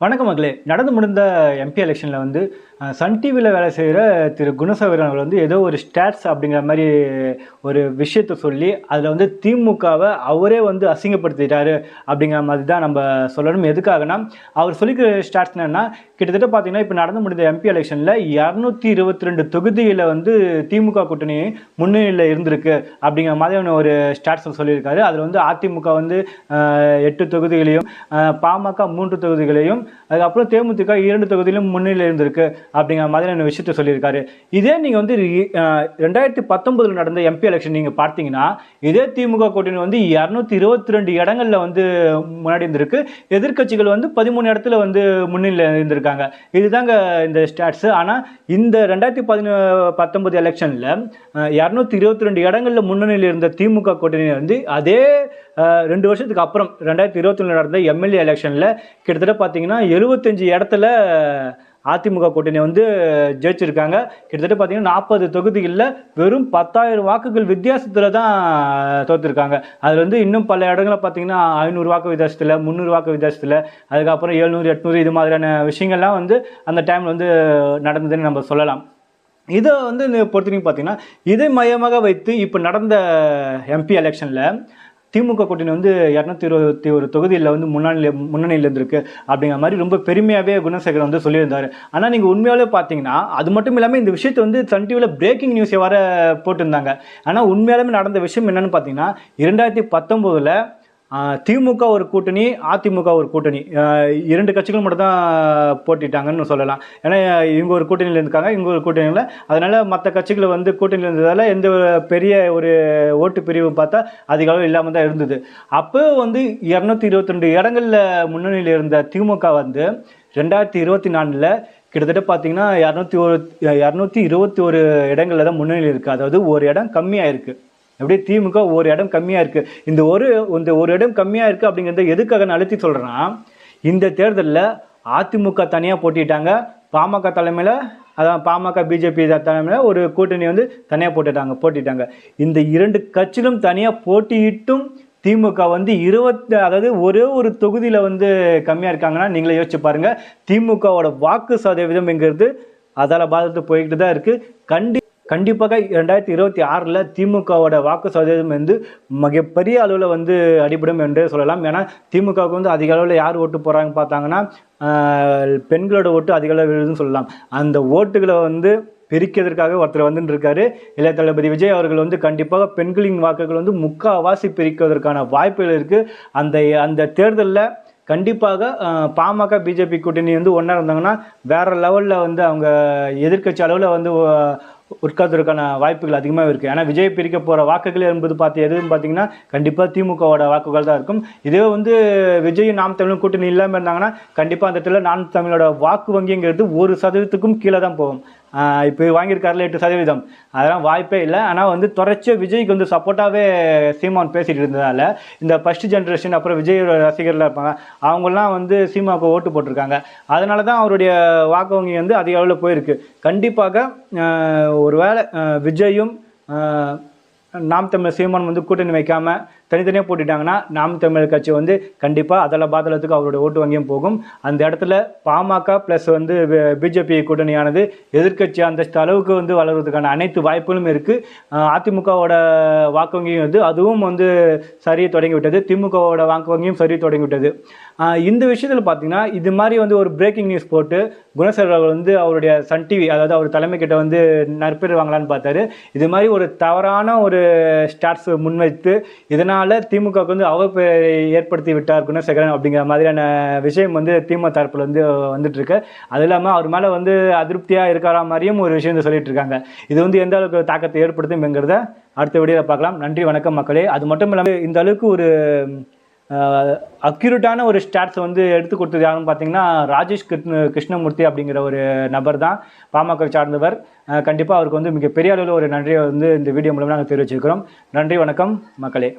வணக்கம் மக்களே. நடந்து முடிந்த எம்பி எலெக்ஷனில் வந்து சன் டிவியில் வேலை செய்கிற திரு குணசேகரன் அவர்கள் வந்து ஏதோ ஒரு ஸ்டாட்ஸ் அப்படிங்கிற மாதிரி ஒரு விஷயத்த சொல்லி அதில் வந்து திமுகவை அவரே வந்து அசிங்கப்படுத்திட்டாரு அப்படிங்கிற மாதிரி தான் நம்ம சொல்லணும். எதுக்காகனா அவர் சொல்லிக்கிற ஸ்டாட்ஸ் என்னன்னா, கிட்டத்தட்ட பார்த்தீங்கன்னா இப்போ நடந்து முடிந்த எம்பி எலெக்ஷனில் 222 தொகுதியில் வந்து திமுக கூட்டணி முன்னணியில் இருந்திருக்கு அப்படிங்கிற மாதிரியான ஒரு ஸ்டாட்ஸ் சொல்லியிருக்காரு. அதில் வந்து அதிமுக வந்து 8 தொகுதிகளையும், பாமக 3 தொகுதிகளையும், அதுக்கப்புறம் தேமுதிக 2 தொகுதியிலும் முன்னிலையில் இருந்திருக்கு அப்படிங்கிற மாதிரியான விஷயத்த சொல்லியிருக்காரு. இதே நீங்கள் வந்து 2019 நடந்த எம்பி எலெக்ஷன் நீங்கள் பார்த்தீங்கன்னா, இதே திமுக கூட்டணி வந்து 222 இடங்களில் வந்து முன்னாடி இருந்திருக்கு. எதிர்கட்சிகள் வந்து 13 இடத்துல வந்து முன்னிலையில் இருந்திருக்காங்க. இதுதாங்க இந்த ஸ்டாட்ஸ். ஆனால் இந்த 2019 எலெக்ஷனில் 222 இடங்களில் முன்னணியில் இருந்த திமுக கூட்டணி வந்து அதே 2 வருஷத்துக்கு அப்புறம் 2021 நடந்த எம்எல்ஏ எலெக்ஷனில் கிட்டத்தட்ட பார்த்தீங்கன்னா 75 இடத்துல அதிமுக கூட்டணி வந்து ஜெயிச்சிருக்காங்க. கிட்டத்தட்ட பார்த்தீங்கன்னா 40 தொகுதிகளில் வெறும் 10,000 வாக்குகள் வித்தியாசத்தில் தான் தோற்றுருக்காங்க. அதில் வந்து இன்னும் பல இடங்களில் பார்த்தீங்கன்னா 500 வாக்கு வித்தியாசத்தில், 300 வாக்கு வித்தியாசத்தில், அதுக்கப்புறம் 700, 800 இது மாதிரியான விஷயங்கள்லாம் வந்து அந்த டைமில் வந்து நடந்ததுன்னு நம்ம சொல்லலாம். இதை வந்து பொறுத்தவரைக்கும் பார்த்தீங்கன்னா இதை மையமாக வைத்து இப்போ நடந்த எம்பி எலெக்ஷனில் திமுக கூட்டணி வந்து 221 தொகுதியில் வந்து முன்னணியில் இருந்திருக்கு அப்படிங்கிற மாதிரி ரொம்ப பெருமையாகவே குணசேகரன் வந்து சொல்லியிருந்தார். ஆனால் நீங்கள் உண்மையாலே பார்த்தீங்கன்னா அது மட்டும் இல்லாமல் இந்த விஷயத்தை வந்து சன் டிவியில் பிரேக்கிங் நியூஸை வர போட்டிருந்தாங்க. ஆனால் உண்மையாலுமே நடந்த விஷயம் என்னன்னு பார்த்தீங்கன்னா 2019 திமுக ஒரு கூட்டணி, அதிமுக ஒரு கூட்டணி, 2 கட்சிகள் மட்டும் தான் போட்டிட்டாங்கன்னு சொல்லலாம். ஏன்னா இவங்க ஒரு கூட்டணியில் இருக்காங்க, இவங்க ஒரு கூட்டணியில். அதனால மற்ற கட்சிகளை வந்து கூட்டணியில் இருந்ததால் எந்த பெரிய ஒரு ஓட்டு பிரிவு பார்த்தா அதிக அளவு இல்லாமல் தான் இருந்தது. அப்போ வந்து 222 இடங்களில் முன்னணியில் இருந்த திமுக வந்து 2024 கிட்டத்தட்ட பார்த்தீங்கன்னா 221 இடங்களில் தான் முன்னணியில் இருக்குது. அதாவது ஒரு இடம் கம்மியாக இருக்குது. அப்படியே திமுக ஒரு இடம் கம்மியாக இருக்குது. இந்த ஒரு இடம் கம்மியாக இருக்குது அப்படிங்கிறத எதுக்காக நான் அழுத்தி சொல்கிறேன்னா, இந்த தேர்தலில் அதிமுக தனியாக போட்டிட்டாங்க, பாமக தலைமையில், அதான் பாமக பிஜேபி தலைமையில் ஒரு கூட்டணி வந்து தனியாக போட்டிட்டாங்க. இந்த 2 கட்சிகளும் தனியாக போட்டியிட்டும் திமுக வந்து அதாவது ஒரே ஒரு தொகுதியில் வந்து கம்மியாக இருக்காங்கன்னா நீங்களே யோசிச்சு பாருங்கள். திமுகவோட வாக்கு சதவீதம்ங்கிறது அதால் பாதித்து போய்கிட்டு தான் இருக்குது. கண்டிப்பாக 2026 திமுகவோட வாக்கு சதவீதம் வந்து மிகப்பெரிய அளவில் வந்து அடிபடும் என்று சொல்லலாம். ஏன்னா திமுகவுக்கு வந்து அதிக அளவில் யார் ஓட்டு போகிறாங்க பார்த்தாங்கன்னா பெண்களோட ஓட்டு அதிக அளவில் விழுதுன்னு சொல்லலாம். அந்த ஓட்டுகளை வந்து பிரிக்கிறதுக்காக ஒருத்தர் வந்துட்டு இருக்காரு. இளைய தளபதி விஜய் அவர்கள் வந்து கண்டிப்பாக பெண்களின் வாக்குகள் வந்து முக்கால்வாசி பிரிக்கிறதுக்கான வாய்ப்புகள் இருக்குது. அந்த தேர்தலில் கண்டிப்பாக பாமக பிஜேபி கூட்டணி வந்து ஒன்றா இருந்தாங்கன்னா வேற லெவலில் வந்து அவங்க எதிர்கட்சி அளவில் வந்து உட்கார்றதுக்கான வாய்ப்புகள் அதிகமாக இருக்குது. ஏன்னா விஜய் பிரிக்க போகிற வாக்குகள் என்பது எதுன்னு பார்த்தீங்கன்னா கண்டிப்பாக திமுகவோட வாக்குகள் தான் இருக்கும். இதே வந்து விஜய் நாம் தமிழ் கூட்டணி இல்லாமல் இருந்தாங்கன்னா கண்டிப்பாக அந்த இடத்துல நாம் தமிழோட வாக்கு வங்கிங்கிறது 1% கீழே தான் போகும். இப்போ வாங்கியிருக்காருல 8%, அதெல்லாம் வாய்ப்பே இல்லை. ஆனால் வந்து தொடர்ச்சியாக விஜய்க்கு வந்து சப்போர்ட்டாகவே சீமான் பேசிகிட்டு இருந்ததால் இந்த ஃபர்ஸ்ட் ஜென்ரேஷன் அப்புறம் விஜயோட ரசிகர்லாம் இருப்பாங்க, அவங்களாம் வந்து சீமாவுக்கு ஓட்டு போட்டிருக்காங்க. அதனால தான் அவருடைய வாக்கு வங்கி வந்து அதிக அளவில் போயிருக்கு. கண்டிப்பாக ஒருவேளை விஜயும் நாம் தமிழர் சீமான் வந்து கூட்டணி வைக்காமல் தனித்தனியாக போட்டிட்டாங்கன்னா நாம் தமிழர் கட்சி வந்து கண்டிப்பாக அதில் பாதளத்துக்கு அவருடைய ஓட்டு வங்கியும் போகும். அந்த இடத்துல பாமக ப்ளஸ் வந்து பிஜேபி கூட்டணியானது எதிர்கட்சி அந்த அளவுக்கு வந்து வளர்வதற்கான அனைத்து வாய்ப்புகளும் இருக்குது. அதிமுகவோட வாக்கு வங்கியும் வந்து அதுவும் வந்து சரிய தொடங்கிவிட்டது, திமுகவோட வாக்கு வங்கியும் சரிய தொடங்கிவிட்டது. இந்த விஷயத்தில் பார்த்தீங்கன்னா இது மாதிரி வந்து ஒரு பிரேக்கிங் நியூஸ் போட்டு குணசேகரன் வந்து அவருடைய சன் டிவி, அதாவது அவர் தலைமை கிட்ட வந்து நற்பெயர் வாங்கலான்னு பார்த்தாரு. இது மாதிரி ஒரு தவறான ஒரு ஸ்டாட்ஸ் முன்வைத்து இதனால் திமுகவுக்கு வந்து அவப்பெயரை ஏற்படுத்தி விட்டார் குணசேகரன் அப்படிங்கிற மாதிரியான விஷயம் வந்து திமுக தரப்புல வந்து வந்துட்டு இருக்கு. அது இல்லாமல் அவர் மேலே வந்து அதிருப்தியாக இருக்கிற மாதிரியும் ஒரு விஷயம் சொல்லிட்டு இருக்காங்க. இது வந்து எந்த அளவுக்கு தாக்கத்தை ஏற்படுத்தும்ங்கிறத அடுத்த வீடியோவில் பார்க்கலாம். நன்றி, வணக்கம் மக்களே. அது மட்டும் இல்லாமல் இந்த அளவுக்கு ஒரு அக்யூரேட்டான ஒரு ஸ்டாட்ஸ் வந்து எடுத்து கொடுத்தது யாருன்னு பார்த்தீங்கன்னா ராஜேஷ் கிருஷ்ணமூர்த்தி அப்படிங்கிற ஒரு நபர் தான், பாமக சார்ந்தவர். கண்டிப்பாக அவருக்கு வந்து மிகப்பெரிய அளவில் ஒரு நன்றியை வந்து இந்த வீடியோ மூலமாக நாங்கள் தெரிவிச்சிருக்கிறோம். நன்றி, வணக்கம் மக்களே.